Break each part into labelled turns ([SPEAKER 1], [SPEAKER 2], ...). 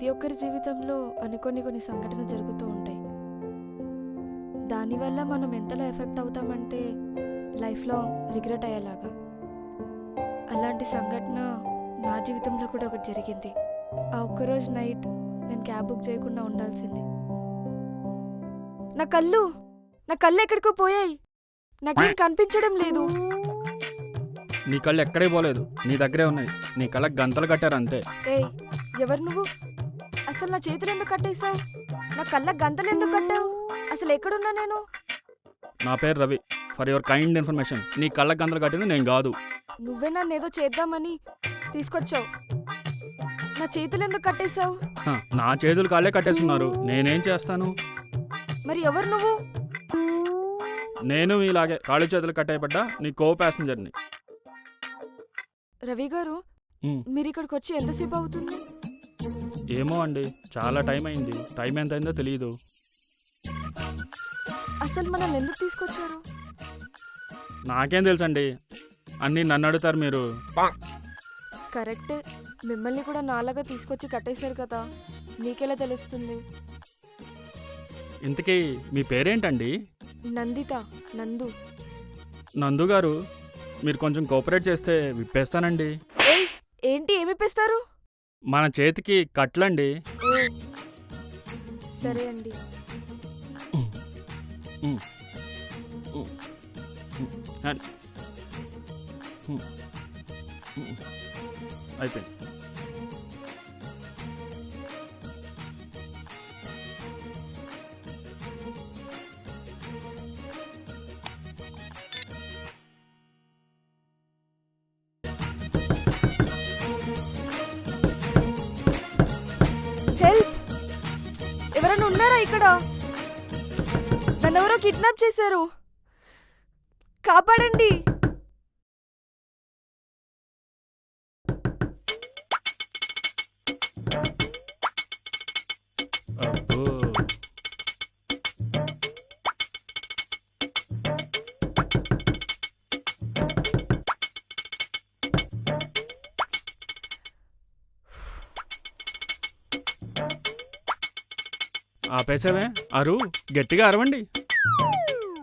[SPEAKER 1] ప్రతి ఒక్కరి జీవితంలో కొన్ని సంఘటనలు జరుగుతూ ఉంటాయి. దానివల్ల మనం ఎంతలో ఎఫెక్ట్ అవుతామంటే లైఫ్లో రిగ్రెట్ అయ్యేలాగా. అలాంటి సంఘటన నా జీవితంలో కూడా ఒకటి జరిగింది. ఆ ఒక్కరోజు నైట్ నేను క్యాబ్ బుక్ చేయకుండా ఉండాల్సింది. నా కళ్ళు ఎక్కడికో పోయాయి. నాకేం కనిపించడం లేదు.
[SPEAKER 2] నీ కళ్ళు ఎక్కడే పోలేదు, నీ దగ్గరే ఉన్నాయి. నీ కళ్ళకి గంతలు కట్టారు అంతే.
[SPEAKER 1] ఏయ్, ఎవరు నువ్వు? అసలు నా చేతులు ఎందుకు కట్టేశావు? నా కళ్ళకి గంతలు ఎందుకు కట్టావు? అసలు ఎక్కడున్నా నేను?
[SPEAKER 2] నా పేరు Ravi. For your kind information, నీ కళ్ళకి గంతలు కట్టింది నేను కాదు.
[SPEAKER 1] నువ్వే నన్ను ఏదో చేద్దామని తీసుకొచ్చావు. నా చేతులు ఎందుకు కట్టేశావు?
[SPEAKER 2] నా చేతులు కాళ్ళే కట్టేస్తున్నారు, నేనేం చేస్తాను?
[SPEAKER 1] మరి ఎవరు నువ్వు?
[SPEAKER 2] నేను ఇలాగే కాళ్ళు చేతులు కట్టేయబడ్డా నీ కో ప్యాసింజర్ని.
[SPEAKER 1] రవి గారు, మీరు ఇక్కడికి వచ్చి ఎంతసేపు అవుతుంది?
[SPEAKER 2] ఏమో అండి, చాలా టైం అయింది. టైం ఎంత అయిందో తెలియదు.
[SPEAKER 1] అసలు మనల్ని ఎందుకు తీసుకొచ్చారు?
[SPEAKER 2] నాకేం తెలుసండి, అన్నీ నన్ను అడుగుతారు మీరు.
[SPEAKER 1] కరెక్టే, మిమ్మల్ని కూడా నాలాగా తీసుకొచ్చి కట్టేశారు కదా, నీకెలా తెలుస్తుంది?
[SPEAKER 2] ఇంతకీ మీ పేరేంటండి?
[SPEAKER 1] నందిత. నందు.
[SPEAKER 2] నందు గారు, మీరు కొంచెం కోఆపరేట్ చేస్తే విప్పేస్తానండి.
[SPEAKER 1] ఏయ్, ఏంటి ఏమిప్పిస్తారు?
[SPEAKER 2] మన చేతికి కట్లండి.
[SPEAKER 1] సరే అండి.
[SPEAKER 2] అయిపోయింది.
[SPEAKER 1] హెల్ప్! ఎవరైనా ఉన్నారా ఇక్కడ? నన్నెవరో కిడ్నాప్ చేశారు, కాపాడండి.
[SPEAKER 2] అబ్బో, ఆపేసావే? గట్టిగా అరవండి.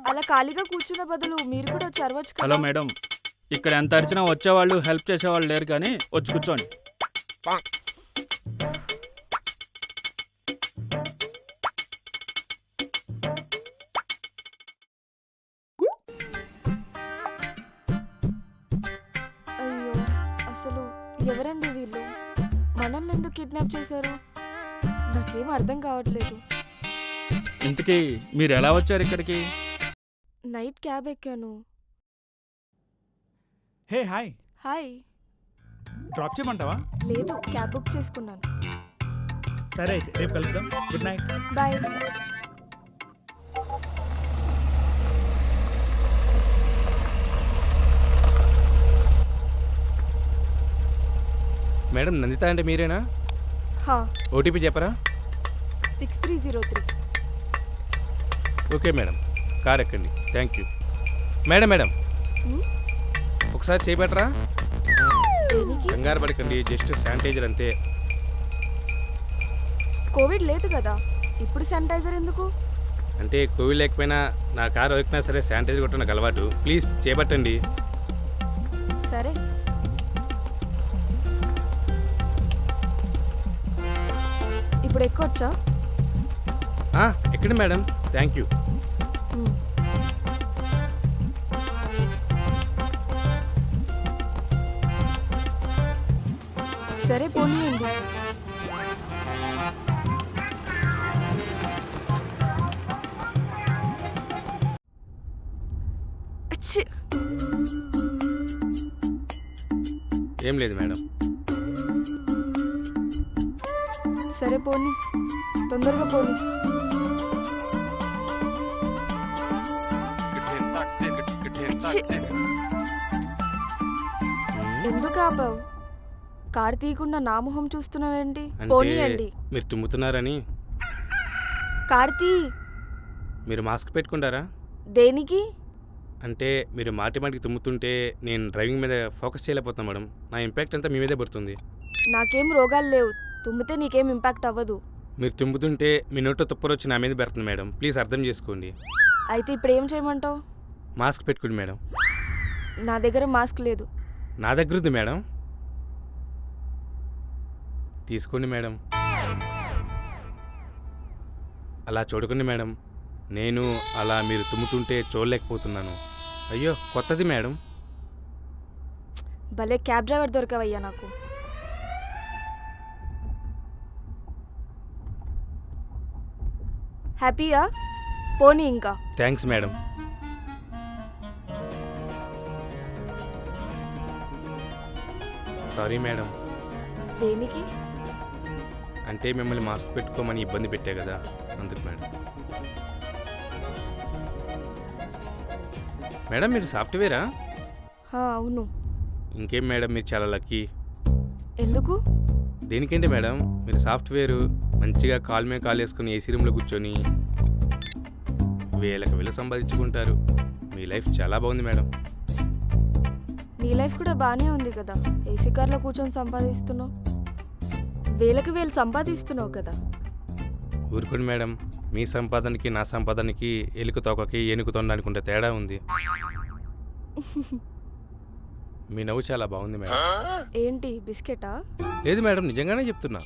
[SPEAKER 1] అలా ఖాళీగా కూర్చున్న బదులు మీరు కూడా వచ్చి అరవచ్చు
[SPEAKER 2] హలో
[SPEAKER 1] కదా.
[SPEAKER 2] మేడం, ఇక్కడ ఎంత అరిచినా వచ్చేవాళ్ళు హెల్ప్ చేసేవాళ్ళు లేరు, కానీ వచ్చి కూర్చోండి.
[SPEAKER 1] అయ్యో, అసలు ఎవరండి వీళ్ళు? మనల్ని ఎందుకు కిడ్నాప్ చేశారు? నాకేం అర్థం కావట్లేదు.
[SPEAKER 2] ఇంతకీ మీరు ఎలా వచ్చారు ఇక్కడికి?
[SPEAKER 1] నైట్ క్యాబ్ ఎక్కాను.
[SPEAKER 3] Hey hi,
[SPEAKER 1] hi.
[SPEAKER 3] డ్రాప్ చేయమంటావా?
[SPEAKER 1] లేదు, క్యాబ్ బుక్ చేసుకున్నాను.
[SPEAKER 3] సరే అయితే రేపు కలుద్దాం. Good night.
[SPEAKER 1] Bye.
[SPEAKER 4] Madam, Nanditha అంటే మీరేనా?
[SPEAKER 1] హా,
[SPEAKER 4] ఓటీపీ చెప్పరా?
[SPEAKER 1] 6303.
[SPEAKER 4] ఓకే మేడం, కార్ ఎక్కండి. Thank you. మేడం మేడం, ఒకసారి చేపెట్టరా?
[SPEAKER 1] దేనికి?
[SPEAKER 4] కంగారు పడకండి, జస్ట్ శానిటైజర్ అంతే.
[SPEAKER 1] కోవిడ్ లేదు కదా, ఇప్పుడు శానిటైజర్ ఎందుకు?
[SPEAKER 4] అంటే కోవిడ్ లేకపోయినా నా కారు ఎక్కినా సరే శానిటైజర్ కొట్ట నాకు అలవాటు. ప్లీజ్ చేపట్టండి.
[SPEAKER 1] సరే. ఇప్పుడు ఎక్కొచ్చా?
[SPEAKER 4] ఎక్కండి మేడం. Thank you.
[SPEAKER 1] సరే, పోనీయండి. అచ్చి!
[SPEAKER 4] ఏం లేదు మేడం.
[SPEAKER 1] సరే, పోనీ, తొందరగా పోనీ. ఎందుకు ఆపావు? కారు తీయకుండా నా మొహం చూస్తున్నావేంటి? పోనీయండి.
[SPEAKER 4] మీరు తుమ్ముతున్నారని.
[SPEAKER 1] కార్తీ,
[SPEAKER 4] మీరు మాస్క్ పెట్టుకుంటారా?
[SPEAKER 1] దేనికి?
[SPEAKER 4] అంటే మీరు మాటికి తుమ్ముతుంటే నేను డ్రైవింగ్ మీద ఫోకస్ చేయలేకపోతాను మేడం. నా ఇంపాక్ట్ అంతా మీ మీదే పడుతుంది.
[SPEAKER 1] నాకేం రోగాలు లేవు, తుమ్మితే నీకేం ఇంపాక్ట్ అవ్వదు.
[SPEAKER 4] మీరు తుమ్ముతుంటే మీ నోట్లో తుప్పరు వచ్చి నా మీద పెడుతుంది మేడం. ప్లీజ్ అర్థం చేసుకోండి.
[SPEAKER 1] అయితే ఇప్పుడు ఏం చేయమంటావు?
[SPEAKER 4] మాస్క్ పెట్టుకోండి మేడం.
[SPEAKER 1] నా దగ్గర మాస్క్ లేదు.
[SPEAKER 4] నా దగ్గర ఉంది మేడం. తీసుకోండి మేడం. అలా చూడకండి మేడం. నేను అలా మీరు తుమ్ముతుంటే చూడలేకపోతున్నాను. అయ్యో కొత్తది మేడం.
[SPEAKER 1] భలే క్యాబ్ డ్రైవర్ దొరకవయ్యా నాకు. హ్యాపీయా? పోనీ ఇంకా.
[SPEAKER 4] Thanks madam. Sorry madam.
[SPEAKER 1] దేనికి?
[SPEAKER 4] అంటే మిమ్మల్ని మాస్క్ పెట్టుకోమని ఇబ్బంది పెట్టే కదా, అందుకు మేడం. మేడం మీరు సాఫ్ట్వేరా?
[SPEAKER 1] అవును.
[SPEAKER 4] ఇంకేం మేడం, మీరు చాలా లక్కీ.
[SPEAKER 1] ఎందుకు?
[SPEAKER 4] దేనికంటే మేడం, మీరు సాఫ్ట్వేరు మంచిగా కాల్ మీద కాల్ వేసుకుని ఏసీ రూమ్లో కూర్చొని వేలకు వేలు సంపాదించుకుంటారు. మీ లైఫ్ చాలా బాగుంది మేడం.
[SPEAKER 1] నీ లైఫ్ కూడా బాగానే ఉంది కదా. ఏసీ కార్లో కూర్చొని సంపాదిస్తున్నావు, వేలకు వేలు సంపాదిస్తున్నావు కదా.
[SPEAKER 4] ఊరుకోండి మేడం, మీ సంపాదనకి నా సంపాదనకి ఎలుక తోకకి ఏనుగు తొండానికి ఉండే తేడా ఉంది. మీ నవ్వు చాలా బాగుంది మేడం.
[SPEAKER 1] ఏంటి బిస్కెటా?
[SPEAKER 4] లేదు మేడం, నిజంగానే చెప్తున్నా.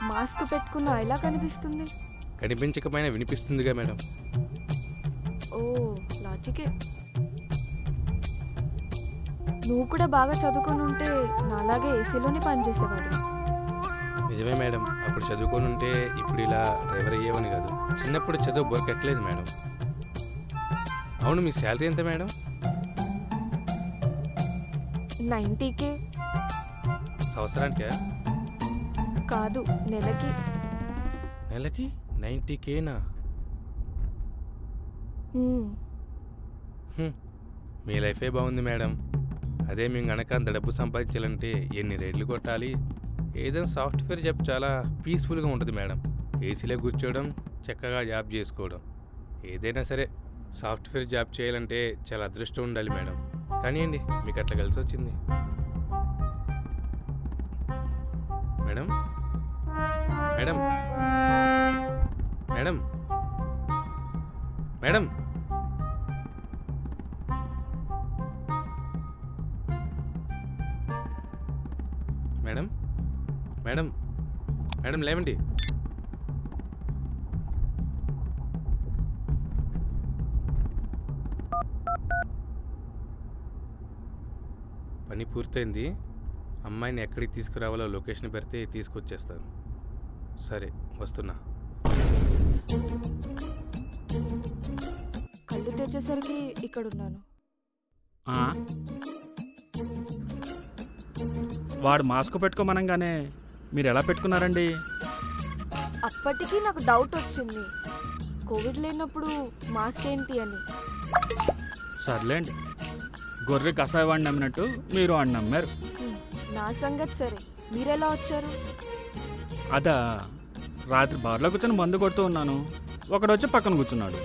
[SPEAKER 1] మాస్క్ పెట్టుకున్నా ఎలా కనిపిస్తుంది?
[SPEAKER 4] కనిపించకపోయినా వినిపిస్తుందిగా మేడం.
[SPEAKER 1] ఓ లాజికే. నువ్వు కూడా బాగా చదువుకొని ఉంటే నాలాగే ఏసీలోనే పనిచేసేవాడు.
[SPEAKER 4] నిజమే మేడం, అప్పుడు చదువుకొని ఉంటే ఇప్పుడు ఇలా డ్రైవర్ అయ్యేవని కాదు. చిన్నప్పుడు చదువు బోర్కెట్టలేదు మేడం. అవును, మీ శాలరీ ఎంత మేడం?
[SPEAKER 1] 90K.
[SPEAKER 4] సంవత్సరానికా?
[SPEAKER 1] కాదు, నెలకి.
[SPEAKER 4] నెలకి 90Kనా? మీ లైఫే బాగుంది మేడం. అదే మేము గనక అంత డబ్బు సంపాదించాలంటే ఎన్ని రేట్లు కొట్టాలి. ఏదైనా సాఫ్ట్వేర్ జాబ్ చాలా పీస్ఫుల్గా ఉంటుంది మేడం. ఏసీలో కూర్చోవడం, చక్కగా జాబ్ చేసుకోవడం. ఏదైనా సరే సాఫ్ట్వేర్ జాబ్ చేయాలంటే చాలా అదృష్టం ఉండాలి మేడం. కానివ్వండి, మీకు అట్లా కలిసి వచ్చింది madam. Madam madam madam madam madam madam లేవండి. పని పూర్తయింది. అమ్మాయిని ఎక్కడికి తీసుకురావాలో లొకేషన్ పెడితే తీసుకొచ్చేస్తాను. సరే వస్తున్నా.
[SPEAKER 1] కళ్ళు తెచ్చేసరికి ఇక్కడున్నాను.
[SPEAKER 2] ఆ? వాడు మాస్క్ పెట్టుకోమనగానే మీరు ఎలా పెట్టుకున్నారండి?
[SPEAKER 1] అప్పటికి నాకు డౌట్ వచ్చింది, కోవిడ్ లేనప్పుడు మాస్క్ ఏంటి అని.
[SPEAKER 2] సర్లేండి, గొర్రె కషాయ వాడిని నమ్మినట్టు మీరు వాడిని నమ్మారు.
[SPEAKER 1] నా సంగతి సరే, మీరెలా వచ్చారు?
[SPEAKER 2] అదా, రాత్రి బార్లో కూర్చొని మందు కొడుతూ ఉన్నాను. ఒకడు వచ్చి పక్కన కూర్చున్నాడు.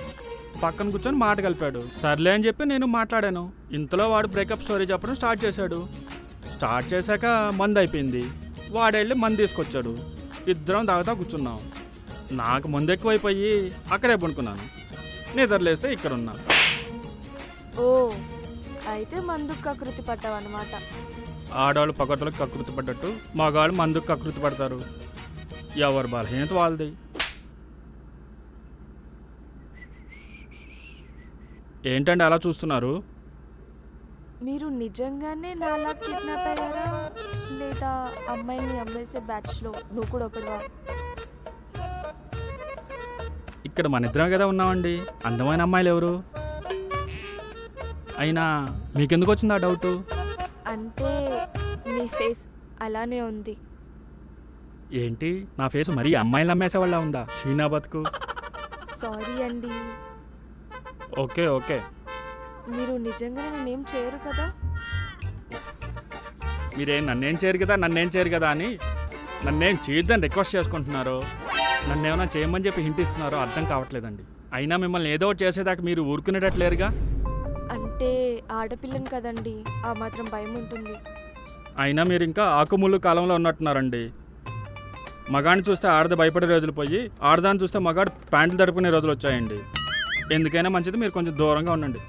[SPEAKER 2] పక్కన కూర్చొని మాట కలిపాడు. సర్లే అని చెప్పి నేను మాట్లాడాను. ఇంతలో వాడు బ్రేకప్ స్టోరీ చెప్పడం స్టార్ట్ చేశాడు. స్టార్ట్ చేశాక మందు అయిపోయింది. వాడెళ్ళి మందు తీసుకొచ్చాడు. ఇద్దరం తాగుతా కూర్చున్నాం. నాకు మందు ఎక్కువైపోయి అక్కడే పడుకున్నాను. నిద్రలేస్తే ఇక్కడ ఉన్నా.
[SPEAKER 1] ఓ, అయితే మందుకు కకృతి పడ్డావన్నమాట.
[SPEAKER 2] ఆడవాళ్ళు పగతులకు కకృతి పడ్డట్టు మగాళ్ళు మందుకు కకృతి పడతారు. ఎవరు బలహీనత వాళ్ళది. ఏంటండి అలా చూస్తున్నారు?
[SPEAKER 1] మీరు నిజంగానే నాలా కిడ్నాప్ అయ్యారా, లేదా అమ్మాయిని అమ్మేసే బ్యాచ్లో నువ్వు కూడా ఒకటివా?
[SPEAKER 2] ఇక్కడ మన ఇద్దరం కదా ఉన్నామండి. అందమైన అమ్మాయిలు ఎవరు? అయినా మీకెందుకు వచ్చింది ఆ డౌటు?
[SPEAKER 1] అంటే మీ ఫేస్ అలానే ఉంది.
[SPEAKER 2] ఏంటి నా ఫేస్ మరీ అమ్మాయిలు అమ్మేసేవాళ్ళ ఉందా? చీనా బతుకు.
[SPEAKER 1] సారీ అండి.
[SPEAKER 2] Okay okay.
[SPEAKER 1] మీరు నిజంగానే నేనేం చేయరు కదా?
[SPEAKER 2] మీరేం నన్నేం చేయరు కదా అని నన్నేం చేయొద్దని రిక్వెస్ట్ చేసుకుంటున్నారో, నన్నేమైనా చేయమని చెప్పి హింట్ ఇస్తున్నారో అర్థం కావట్లేదండి. అయినా మిమ్మల్ని ఏదో ఒకటి చేసేదాకా మీరు ఊరుకునేటట్లేరుగా.
[SPEAKER 1] అంటే ఆడపిల్లని కదండి, ఆ మాత్రం భయం ఉంటుంది.
[SPEAKER 2] అయినా మీరు ఇంకా ఆకుముళ్ళు కాలంలో ఉన్నట్టున్నారండి. మగాడిని చూస్తే ఆడది భయపడే రోజులు పోయి ఆడదాన్ని చూస్తే మగాడు ప్యాంట్లు తడుపుకునే రోజులు వచ్చాయండి. ఎందుకైనా మంచిది మీరు కొంచెం దూరంగా ఉండండి.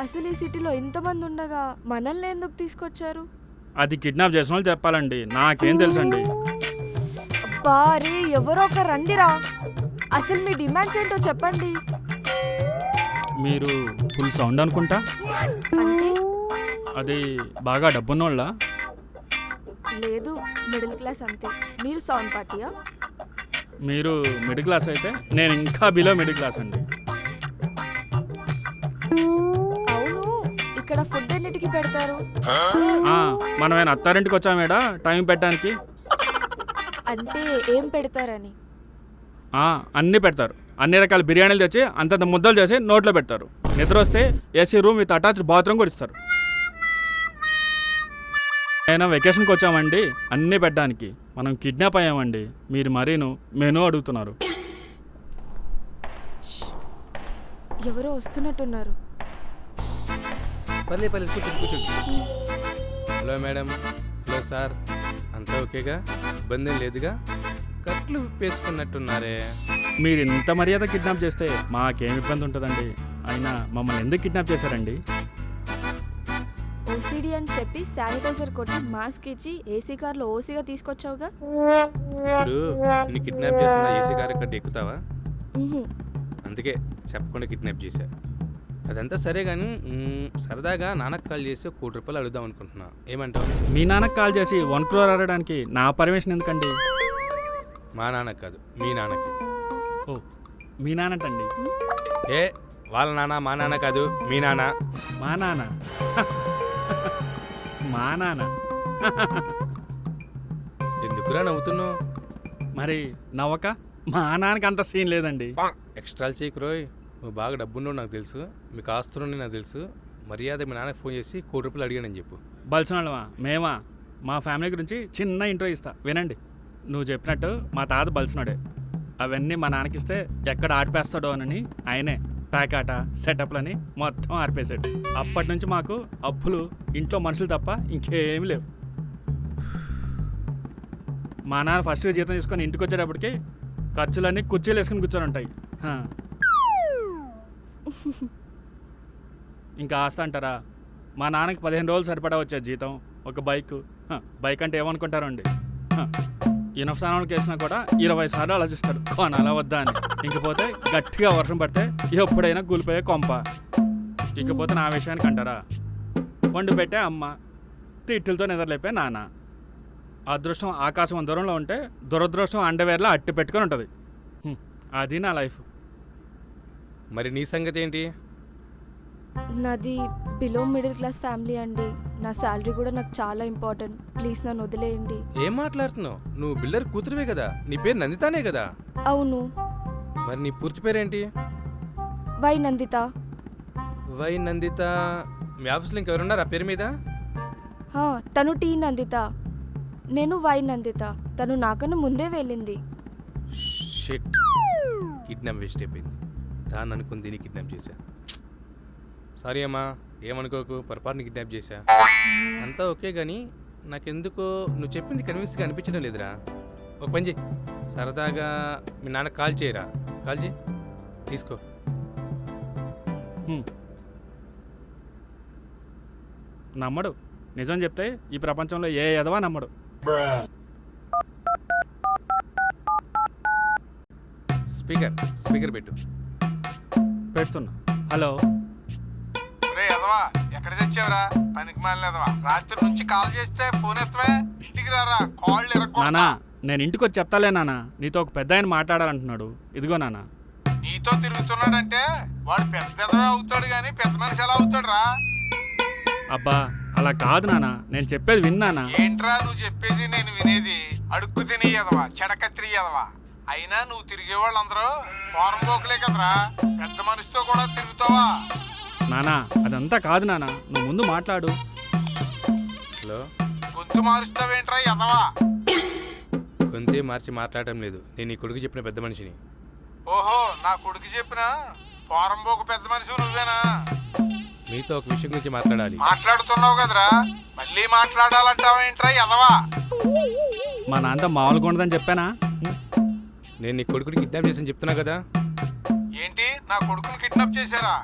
[SPEAKER 1] అసలు ఈ సిటీలో ఇంతమంది ఉండగా మనల్ని ఎందుకు తీసుకొచ్చారు?
[SPEAKER 2] అది కిడ్నాప్ చేసిన వాళ్ళు చెప్పాలండి, నాకేం తెలుసండి.
[SPEAKER 1] బారే ఎవరో ఒక రండిరా. అసలు మీ డిమాండ్స్ ఏంటో చెప్పండి.
[SPEAKER 2] మీరు ఫుల్ సౌండ్ అనుకుంటా.
[SPEAKER 1] అంటే
[SPEAKER 2] అది బాగా డబ్బున్నోళ్ళ?
[SPEAKER 1] లేదు, మిడిల్ క్లాస్ అంతే. మీరు సౌండ్ పార్టీయా?
[SPEAKER 2] మీరు మిడిల్ క్లాస్ అయితే నేను ఇంకా బిలో మిడిల్ క్లాస్ అండి.
[SPEAKER 1] అవును, ఇక్కడ ఫుడ్ ఎన్నిటికి పెడతారు?
[SPEAKER 2] మనమేనా అత్తారింటికి వచ్చామేడా టైం పెట్టడానికి?
[SPEAKER 1] అంటే ఏం పెడతారని?
[SPEAKER 2] అన్నీ పెడతారు. అన్ని రకాల బిర్యానీలు తెచ్చి అంతంత ముద్దలు చేసి నోట్లో పెడతారు. నిద్ర వస్తే AC room with attached bathroom కూడా ఇస్తారు. అయినా వెకేషన్కి వచ్చామండి అన్నీ పెట్టడానికి. మనం కిడ్నాప్ అయ్యామండి. మీరు మరీను మెనూ అడుగుతున్నారు.
[SPEAKER 1] ఎవరో వస్తున్నట్టున్నారు.
[SPEAKER 4] పర్లేదు కూర్చోండి. హలో మేడం, హలో సార్, అంతా ఓకేగా? ఇబ్బంది ఏం లేదుగా? కట్లు విప్పేసుకున్నట్టున్నారే.
[SPEAKER 2] మీరు ఇంత మర్యాద కిడ్నాప్ చేస్తే మాకేం ఇబ్బంది ఉంటుందండి. అయినా మమ్మల్ని ఎందుకు కిడ్నాప్ చేశారండి?
[SPEAKER 1] ఓసీడీ అని చెప్పి శానిటైజర్ కొట్టి మాస్క్ ఇచ్చి ఏసీ కార్లో ఓసీగా తీసుకొచ్చావుగా.
[SPEAKER 4] ఇప్పుడు నిన్ను కిడ్నాప్ చేస్తున్న ఏసీ కారు కట్టి ఎక్కుతావా?
[SPEAKER 1] ఉహుం.
[SPEAKER 4] అందుకే చెప్పకుండా కిడ్నాప్ చేశా. అదంతా సరే కానీ సరదాగా నాన్నకు కాల్ చేసి ₹1,00,00,000 అడుగుదాం అనుకుంటున్నా. ఏమంటావు?
[SPEAKER 2] మీ నాన్నకు కాల్ చేసి 1 crore అడగడానికి నా పర్మిషన్ ఎందుకండి?
[SPEAKER 4] మా నాన్నకు కాదు, మీ నాన్నకి.
[SPEAKER 2] ఓ, మీ నాన్నటండి.
[SPEAKER 4] ఏ వాళ్ళ నాన్న మా నాన్న కాదు, మీ నాన్న.
[SPEAKER 2] మా నాన్న మా నాన్న
[SPEAKER 4] ఎందుకురా నవ్వుతున్నావు?
[SPEAKER 2] మరి నవ్వక మా నాన్నకి అంత సీన్ లేదండి.
[SPEAKER 4] ఎక్స్ట్రాలు చేయకు రోయ్. నువ్వు బాగా డబ్బున్నావు నాకు తెలుసు, మీకు ఆస్తులని నాకు తెలుసు. మర్యాద మీ నాన్నకి ఫోన్ చేసి ₹1,00,00,000 అడిగానని చెప్పు.
[SPEAKER 2] బలిసినోళ్ళమా మేమా? మా ఫ్యామిలీ గురించి చిన్న ఇంట్రో ఇస్తా వినండి. నువ్వు చెప్పినట్టు మా తాత బలిసినాడే. అవన్నీ మా నాన్నకిస్తే ఎక్కడ ఆడిపేస్తాడో అని ఆయనే ప్యాకాట సెటప్లని మొత్తం ఆర్పేశాడు. అప్పటి నుంచి మాకు అప్పులు, ఇంట్లో మనుషులు తప్ప ఇంకేమీ లేవు. మా నాన్న ఫస్ట్ జీతం తీసుకొని ఇంటికి వచ్చేటప్పటికి ఖర్చులన్నీ కుర్చీలు వేసుకుని కూర్చొని ఉంటాయి. ఇంకా ఆస్తి అంటారా? మా నాన్నకి 15 రోజులు సరిపడా వచ్చే జీతం, ఒక బైక్. బైక్ అంటే ఏమనుకుంటారండి? ఇనఫ్ స్థానాలకు వేసినా కూడా 20 సార్లు ఆలోచిస్తాడు కొనాలా వద్దా అని. ఇంకపోతే గట్టిగా వర్షం పడితే ఎప్పుడైనా కూలిపోయే కొంప. ఇకపోతే నా విషయానికి అంటారా? వండి పెట్టే అమ్మ, తిట్టులతో నిద్రలేపే నాన్న. అదృష్టం ఆకాశం దూరంలో ఉంటే దురదృష్టం అండవేర్లో అట్టి పెట్టుకొని ఉంటుంది. అది నా లైఫ్.
[SPEAKER 4] మరి నీ సంగతి ఏంటి?
[SPEAKER 1] నాది బిలో మిడిల్ క్లాస్ ఫ్యామిలీ అండి. నా శాలరీ కూడా నాకు చాలా ఇంపార్టెంట్. ప్లీజ్ నన్ను వదిలేయండి.
[SPEAKER 4] ఏం మాట్లాడుతున్నావు? నువ్వు బిల్డర్ కూతురువే కదా, నీ పేరు నందితానే కదా?
[SPEAKER 1] అవును.
[SPEAKER 4] మరి నీ పూర్తి పేరేంటి?
[SPEAKER 1] వై నందిత.
[SPEAKER 4] వై నందిత. మీ ఆఫీస్లో ఇంకెవరున్నారు ఆ పేరు మీద?
[SPEAKER 1] తను టీ నందిత, నేను వై నందిత. తను నాకన్నా ముందే వెళ్ళింది.
[SPEAKER 4] షిట్, కిడ్నాప్ వేస్ట్ అయిపోయింది. దాన్ని అనుకుని దీన్ని కిడ్నాప్ చేశా. సారీ అమ్మా, ఏమనుకోకు, పొరపాటుని కిడ్నాప్ చేశా. అంతా ఓకే కానీ నాకెందుకో నువ్వు చెప్పింది కన్విన్స్గా అనిపించడం లేదురా. ఒక పని చేయి, సరదాగా మీ నాన్నకు కాల్ చేయరా. కాల్ చేయి, తీసుకో.
[SPEAKER 2] నమ్మడు. నిజం చెప్తే ఈ ప్రపంచంలో ఏ ఎదవా నమ్మడు.
[SPEAKER 4] స్పీకర్ పెట్టు.
[SPEAKER 2] పెడుతున్నా. హలో.
[SPEAKER 5] ఎక్కడ తెచ్చావురా పనికి మాలినదవా? రాత్రి నుంచి కాల్ చేస్తే ఫోన్ ఎత్తవే. ఇంటికి రారా, కాళ్ళు
[SPEAKER 2] నానా నేను ఇంటికి వచ్చి చెప్తాలే నాన్న. నీతో ఒక పెద్ద ఆయన మాట్లాడాలంటున్నాడు. ఇదిగో నాన్న.
[SPEAKER 5] నీతో తిరుగుతున్నాడంటే వాడు పెద్దదవే అవుతాడు గాని పెద్ద మనిషి ఎలా అవుతాడు రా?
[SPEAKER 2] అబ్బా అలా కాదు నాన్న, నేను చెప్పేది విన్నానా?
[SPEAKER 5] ఏంట్రా నువ్వు చెప్పేది నేను వినేది? అడుక్కు తిని ఎదవా, చెడకత్రి ఎదవా. అయినా నువ్వు తిరిగే వాళ్ళందరూ ఫారం పోకలే కదరా, పెద్ద మనిషితో కూడా తిరుగుతావా?
[SPEAKER 2] నానా అదంతా కాదు నాన్న, నువ్వు ముందు మాట్లాడు.
[SPEAKER 4] హలో.
[SPEAKER 5] గొంతు మారుస్తావేంట్రా ఎదవా?
[SPEAKER 4] గొంతే మార్చి మాట్లాడటం లేదు. నేను నీ కొడుకు చెప్పిన పెద్ద మనిషిని.
[SPEAKER 5] ఓహో, నా కొడుకు చెప్పిన ఫారం పోక పెద్ద మనిషి నువ్వేనా?
[SPEAKER 4] మీతో ఒక విషయం గురించి మాట్లాడాలి.
[SPEAKER 5] మాట్లాడుతున్నావు కదరా, మళ్ళీ మాట్లాడాలంటావేంట్రా ఎదవా?
[SPEAKER 2] మా నాన్నతో మామూలుగా ఉండదని చెప్పానా?
[SPEAKER 4] నేను నీ కొడుకుని కిడ్నాప్ చేసి చెప్తున్నా కదా.
[SPEAKER 5] ఏంటి నా కొడుకుని కిడ్నాప్ చేశారా?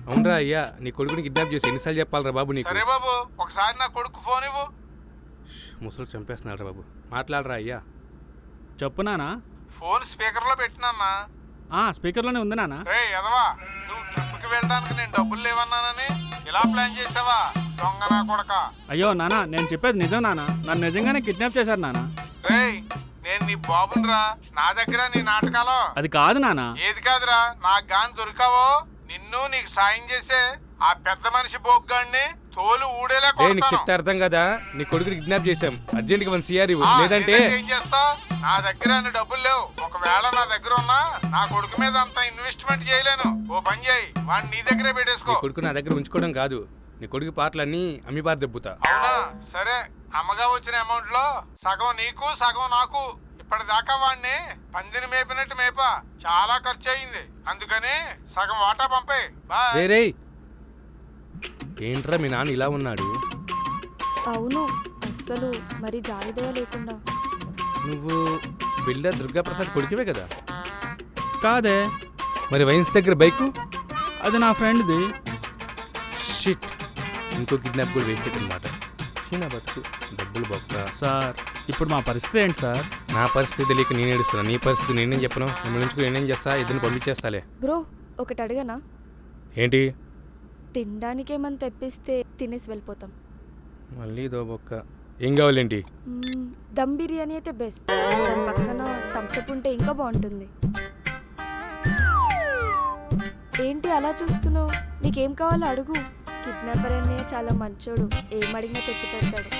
[SPEAKER 4] అవునరా అయ్యా, నీ కొడుకుని కిడ్నాప్ చేసి ఎన్నిసార్లు చెప్పాలరా బాబు నీకు?
[SPEAKER 5] సరే బాబు, ఒకసారి నా కొడుకు ఫోన్ ఇవ్వు.
[SPEAKER 4] ముసలు చంపేస్తున్నాడు రా బాబు, మాట్లాడరా అయ్యా.
[SPEAKER 2] చెప్పు నానా.
[SPEAKER 5] ఫోన్ స్పీకర్ లో పెట్టినన్నా.
[SPEAKER 2] స్పీకర్లోనే ఉంది నానా.
[SPEAKER 5] రే ఎదవా, నువ్వు ట్రిప్కి వెళ్ళడానికి నేను డబ్బులు లేవన్నానని ఇలా ప్లాన్ చేసావా? దొంగ నా కొడక.
[SPEAKER 2] అయ్యో నానా, నేను చెప్పేది నిజం నానా. నన్ను నిజంగానే కిడ్నాప్ చేశారు నానా.
[SPEAKER 5] రే నేను నీ బాబునిరా, నా దగ్గర నీ నాటకాలు.
[SPEAKER 2] అది కాదు నానా.
[SPEAKER 5] ఏది కాదురా, నాకు గాని దొరికావో నిన్ను నీకు సాయం చేసే ఆ పెద్ద మనిషి బోగ్గాడిని తోలు ఊడేలా
[SPEAKER 4] నీకు
[SPEAKER 5] కొడతాను.
[SPEAKER 4] చెప్తే అర్థం కదా. నీ కొడుకుని కిడ్నాప్ చేసాం, అర్జెంట్గా 1 CR ఇవ్వు, లేదంటే
[SPEAKER 5] ఏం చేస్తా? నా దగ్గర అన్ని డబ్బులు లేవు. ఒకవేళ నా దగ్గర ఉన్నా నా కొడుకు మీద అంత ఇన్వెస్ట్మెంట్ చేయలేను. ఓ పని చేయి, వాడిని నీ దగ్గరే
[SPEAKER 4] నీ
[SPEAKER 5] పెట్టేసుకో.
[SPEAKER 4] కొడుకు నా దగ్గర ఉంచుకోవడం కాదు, నీ కొడుకు పాటలన్నీ అమ్మిబారు దెబ్బుతా.
[SPEAKER 5] అవునా? సరే, అమ్మగా వచ్చిన అమౌంట్ లో సగం నీకు సగం నాకు. ఇప్పటిదాకా వాడిని పందిని మేపినట్టు మేపా, చాలా ఖర్చు అయింది. అందుకని సగం వాటా పంపే. బాయ్.
[SPEAKER 4] రే ఏంట్రా మీ నాన్న ఇలా ఉన్నాడు?
[SPEAKER 1] అవును, అస్సలు మరి జాలిదయ లేకుండా.
[SPEAKER 4] నువ్వు బిల్డర్ దుర్గాప్రసాద్ కొడుకువే కదా?
[SPEAKER 2] కాదే,
[SPEAKER 4] మరి వైన్స్ దగ్గర బైకు?
[SPEAKER 2] అది నా ఫ్రెండ్ది.
[SPEAKER 4] షిట్, ఇంకో కిడ్నాప్ కూడా వేస్ట్ అనమాట. చిన్న బతుకు, డబ్బులు బొక్క.
[SPEAKER 2] సార్, ఇప్పుడు మా పరిస్థితి ఏంటి సార్?
[SPEAKER 4] నా పరిస్థితి తెలియక నేను ఏడుస్తున్నా, నీ పరిస్థితి నేనేం చెప్పను. మిమ్మల్ని ఉంచుకుని నేనేం చేస్తా, ఇద్దరిని పంపించేస్తాలే.
[SPEAKER 1] బ్రో, ఒకటి అడగనా?
[SPEAKER 4] ఏంటి?
[SPEAKER 1] తినడానికేమని తెప్పిస్తే తినేసి వెళ్ళిపోతాం.
[SPEAKER 4] మళ్ళీ ఇదో బొక్క. ఏం కావాలేంటి?
[SPEAKER 1] దమ్ బిర్యానీ అయితే బెస్ట్. దాని పక్కన థమ్స్అప్ ఉంటే ఇంకా బాగుంటుంది. ఏంటి అలా చూస్తున్నావు? నీకేం కావాలో అడుగు. కిడ్నాపర్ అనే చాలా మంచోడు, ఏం అడిగినా తెచ్చి పెడతాడు.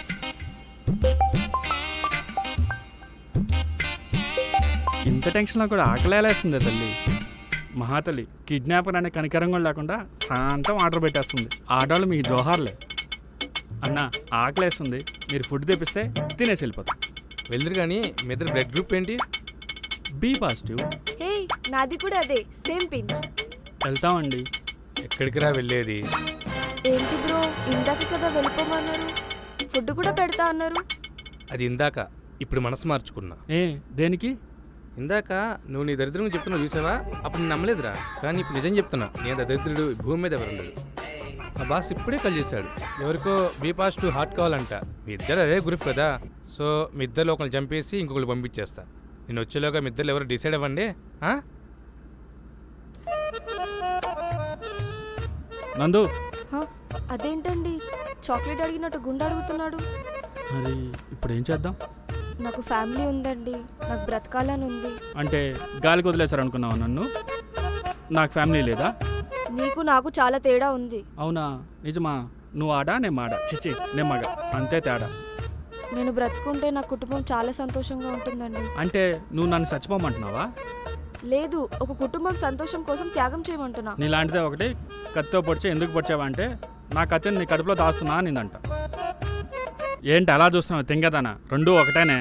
[SPEAKER 2] ఇంత టెన్షన్లో కూడా ఆకలేస్తుంది తల్లి. మహాతల్లి కిడ్నాపర్ అనే కనికరం కూడా లేకుండా శాంతం ఆర్డర్ పెట్టేస్తుంది. ఆర్డర్లు మీకు జోహార్లే. అన్న ఆకలేస్తుంది, మీరు ఫుడ్ తెప్పిస్తే తినేసి వెళ్ళిపోతాం.
[SPEAKER 4] వెళ్దురు కానీ మీ ఇద్దరు బ్లడ్ గ్రూప్ ఏంటి?
[SPEAKER 2] B positive.
[SPEAKER 1] హే, నాది కూడా అదే, సేమ్ పించ్.
[SPEAKER 2] వెళ్తామండి.
[SPEAKER 4] ఎక్కడికి రా వెళ్ళేది?
[SPEAKER 1] ఏంటి బ్రో, ఇందాక కదా వెళ్ళిపోమన్నారు, ఫుడ్ కూడా పెడతా అన్నారు.
[SPEAKER 4] అది ఇందాక, ఇప్పుడు మనసు మార్చుకున్నా.
[SPEAKER 2] దేనికి?
[SPEAKER 4] ఇందాక నువ్వు నీ దరిద్రం చెప్తున్నావు చూసావా, అప్పుడు నేను నమ్మలేదురా. కానీ ఇప్పుడు నిజం చెప్తున్నా, నేను దరిద్రుడు భూమి మీద ఎవరు ఉండదు. మా బాస్ ఇప్పుడే కాల్ చేశాడు, ఎవరికో బీ పాజిటివ్ హార్ట్ కావాలంట. మీ ఇద్దరు అదే గ్రూప్ కదా, సో మీ ఇద్దరు ఒకరిని చంపేసి ఇంకొకరు పంపించేస్తా. నేను వచ్చేలోగా మీ ఇద్దరు ఎవరు డిసైడ్ అవ్వండి.
[SPEAKER 2] నందు,
[SPEAKER 1] అదేంటండి చాక్లెట్ అడిగినట్టు గుండె అడుగుతున్నాడు?
[SPEAKER 2] మరి ఇప్పుడు ఏం చేద్దాం?
[SPEAKER 1] నాకు ఫ్యామిలీ ఉందండి, నాకు బ్రతకాలని ఉంది.
[SPEAKER 2] అంటే గాలికి వదిలేశారు అనుకున్నావు నన్ను? నాకు ఫ్యామిలీ లేదా?
[SPEAKER 1] నీకు నాకు చాలా తేడా ఉంది.
[SPEAKER 2] అవునా? నిజమా? నువ్వు ఆడా, నేను మాడా. చిచి, నేను మగ, అంతే తేడా.
[SPEAKER 1] నేను బ్రతుకుంటే నా కుటుంబం చాలా సంతోషంగా ఉంటుందండి.
[SPEAKER 2] అంటే నువ్వు నన్ను చచ్చిపోమంటున్నావా?
[SPEAKER 1] లేదు, ఒక కుటుంబం సంతోషం కోసం త్యాగం చేయమంటున్నా.
[SPEAKER 2] నీలాంటిదే ఒకటి కత్తితో పొడిచే ఎందుకు పొడిచావా అంటే, నా కత్తిని నీ కడుపులో దాస్తున్నా నిందంట. ఏంటి అలా చూస్తున్నావు తింగదానా? రెండూ ఒకటేనే.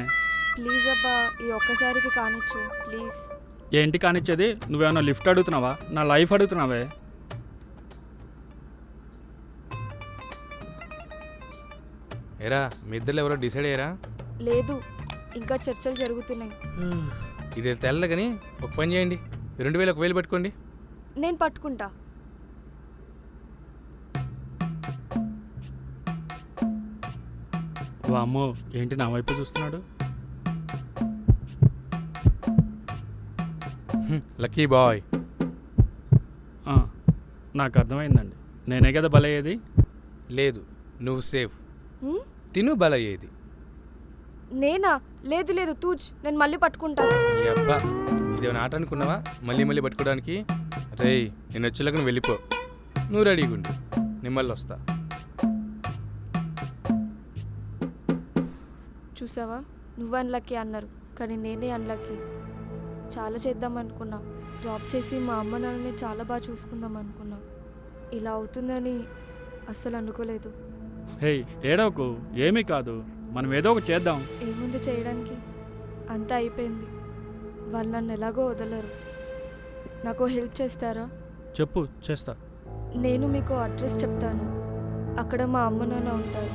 [SPEAKER 1] ప్లీజ్ అబ్బా, ఈ ఒక్కసారికి కానిచ్చు ప్లీజ్.
[SPEAKER 2] ఏంటి కానిచ్చేది? నువ్వేమన్నా లిఫ్ట్ అడుగుతున్నావా? నా లైఫ్ అడుగుతున్నావే.
[SPEAKER 4] ఏరా మీ ఇద్దరు ఎవరో డిసైడ్ అయ్యారా?
[SPEAKER 1] లేదు, ఇంకా చర్చలు జరుగుతున్నాయి.
[SPEAKER 4] ఇది తెల్ల కానీ ఒక పని చేయండి, 2000 1000 పెట్టుకోండి.
[SPEAKER 1] నేను పట్టుకుంటా.
[SPEAKER 2] వామ్మో, ఏంటి నా వైపు చూస్తున్నాడు?
[SPEAKER 4] Lucky boy.
[SPEAKER 2] నాకు అర్థమైందండి, నేనే కదా బలయ్యేది.
[SPEAKER 4] లేదు, నువ్వు సేఫ్.
[SPEAKER 1] హ్మ్?
[SPEAKER 4] తిను బలయ్యేది.
[SPEAKER 1] నేనా? లేదు లేదు తూజ్, నేను మళ్ళీ పట్టుకుంటా.
[SPEAKER 4] ఈ అబ్బా, ఇదేమైనా ఆట అనుకున్నావా మళ్ళీ మళ్ళీ పట్టుకోవడానికి? రేయ్, నేను వచ్చేలాగా నువ్వు వెళ్ళిపో. నువ్వు రెడీగా ఉండు, నేను మళ్ళీ వస్తా.
[SPEAKER 1] చూసావా, నువ్వు అన్లక్కీ అన్నారు, కానీ నేనే అన్లక్కీ. చాలా చేద్దాం అనుకున్నా, జాబ్ చేసి మా అమ్మ నాన్నని చాలా బాగా చూసుకుందాం అనుకున్నా. ఇలా అవుతుందని అస్సలు అనుకోలేదు.
[SPEAKER 2] హే, ఏడవకు, ఏమీ కాదు, మనం ఏదో ఒకటి చేద్దాం.
[SPEAKER 1] ఏముంది చేయడానికి? అంతా అయిపోయింది. వాళ్ళు నన్ను ఎలాగో వదలరు. నాకు హెల్ప్ చేస్తారా?
[SPEAKER 2] చెప్పు, చేస్తా.
[SPEAKER 1] నేను మీకు అడ్రస్ చెప్తాను, అక్కడ మా అమ్మ నాన్న ఉంటారు.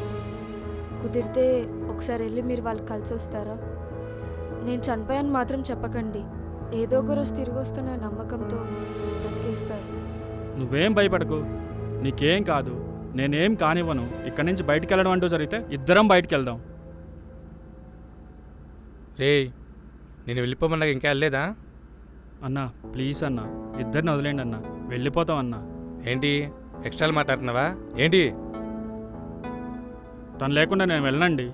[SPEAKER 1] కుదిరితే ఒకసారి వెళ్ళి మీరు వాళ్ళు కలిసి వస్తారా? నేను చనిపోయాను మాత్రం చెప్పకండి. ఏదో ఒక రోజు తిరిగి వస్తున్న నమ్మకంతో బ్రతికేస్తారు.
[SPEAKER 2] నువ్వేం భయపడకు, నీకేం కాదు, నేనేం కానివ్వను. ఇక్కడి నుంచి బయటికి వెళ్ళడం అంటూ జరిగితే ఇద్దరం బయటికి వెళ్దాం.
[SPEAKER 4] రే నేను వెళ్ళిపోమన్నాక ఇంకా వెళ్ళలేదా?
[SPEAKER 2] అన్నా ప్లీజ్ అన్నా, ఇద్దరిని వదిలేండి అన్నా, వెళ్ళిపోతాం అన్నా.
[SPEAKER 4] ఏంటి ఎక్స్ట్రాలు మాట్లాడుతున్నావా ఏంటి?
[SPEAKER 2] తను లేకుండా నేను వెళ్ళనండి.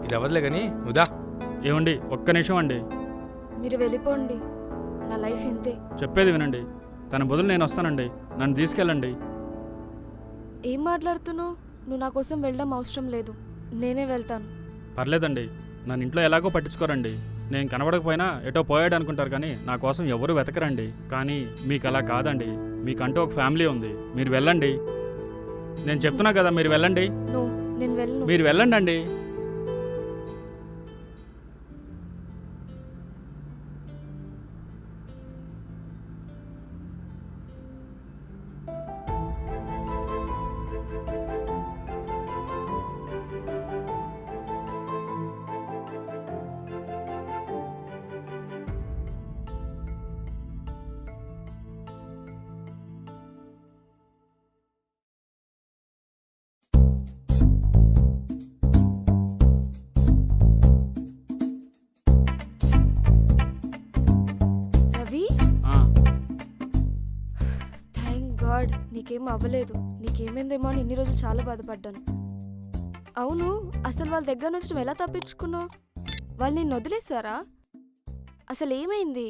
[SPEAKER 4] ఇది అవ్వదులే కానీ నువ్వుదా.
[SPEAKER 2] ఏమండి ఒక్క నిమిషం అండి,
[SPEAKER 1] మీరు వెళ్ళిపోండి. నా లైఫ్ ఇంతే.
[SPEAKER 2] చెప్పేది వినండి. తన బదులు నేను వస్తానండి, నన్ను తీసుకెళ్ళండి.
[SPEAKER 1] ఏం మాట్లాడుతున్నావు? నువ్వు నా కోసం వెళ్ళడం అవసరం లేదు, నేనే వెళ్తాను.
[SPEAKER 2] పర్లేదండి, నన్ను ఇంట్లో ఎలాగో పట్టించుకోరండి. నేను కనబడకపోయినా ఎటో పోయాడు అనుకుంటారు కానీ నా కోసం ఎవరు వెతకరండి. కానీ మీకు అలా కాదండి, మీకంటూ ఒక ఫ్యామిలీ ఉంది. మీరు వెళ్ళండి, నేను చెప్తున్నా కదా, మీరు వెళ్ళండి.
[SPEAKER 1] నో, నేను వెళ్ళను.
[SPEAKER 2] మీరు వెళ్ళండి అండి.
[SPEAKER 1] రవి,
[SPEAKER 2] ఆ,
[SPEAKER 1] థ్యాంక్ గాడ్ నీకేం అవ్వలేదు. నీకేమైందేమో అని ఇన్ని రోజులు చాలా బాధపడ్డాను. అవును, అసలు వాళ్ళ దగ్గర నుంచి నువ్వు ఎలా తప్పించుకున్నావు? వాళ్ళు నిన్ను వదిలేశారా? అసలు ఏమైంది?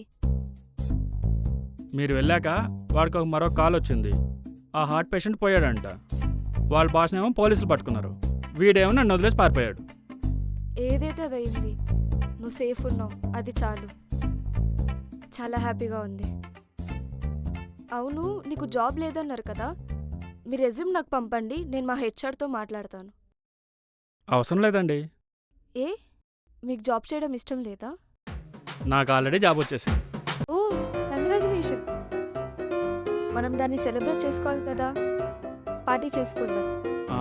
[SPEAKER 2] మీరు వెళ్ళాక వాడికి ఒక మరో కాల్ వచ్చింది. ఆ హార్ట్ పేషెంట్ పోయాడంట. వాళ్ళ బాస్నేమో పోలీసులు పట్టుకున్నారు. వీడేమో నన్ను వదిలేసి పారిపోయాడు.
[SPEAKER 1] ఏదైతే అదయింది, నువ్వు సేఫ్ ఉన్నావు, అది చాలు. చాలా హ్యాపీగా ఉంది. అవును, నీకు జాబ్ లేదన్నారు కదా, మీ రెజ్యూమ్ నాకు పంపండి, నేను మా హెచ్ఆర్తో మాట్లాడతాను.
[SPEAKER 2] అవసరం లేదండి,
[SPEAKER 1] ఏ, మీకు జాబ్ చేయడం ఇష్టం లేదా?
[SPEAKER 2] నాకు ఆల్రెడీ జాబ్ వచ్చేసింది.
[SPEAKER 1] ఓ, కంగ్రాచులేషన్. మనం దాన్ని సెలబ్రేట్ చేసుకోవాలి కదా, పార్టీ చేసుకుందాం.
[SPEAKER 2] ఆ,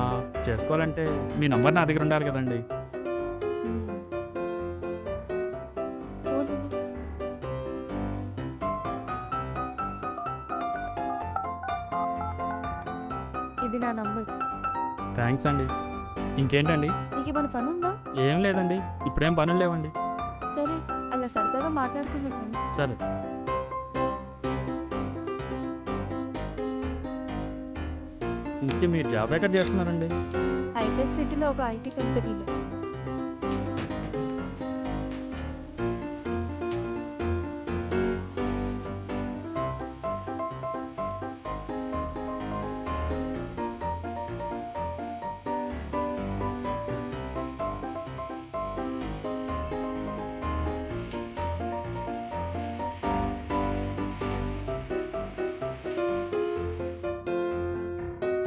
[SPEAKER 2] చేసుకోవాలంటే మీ నంబర్ నా దగ్గర ఉండాలి కదండి.
[SPEAKER 1] ఇది నా నంబర్.
[SPEAKER 2] థ్యాంక్స్ అండి. ఇంకేంటండి?
[SPEAKER 1] నీకేమైనా పని ఉందా?
[SPEAKER 2] ఏం లేదండి, ఇప్పుడేం పనులు లేవండి.
[SPEAKER 1] సరే, అలా సరదాగా మాట్లాడుకుంటున్నాను.
[SPEAKER 2] సరే. ఇంకే మీరు జాబ్ ఎక్కడ చేస్తున్నారండి?
[SPEAKER 1] హైటెక్ సిటీలో ఒక ఐటీ కంపెనీలో.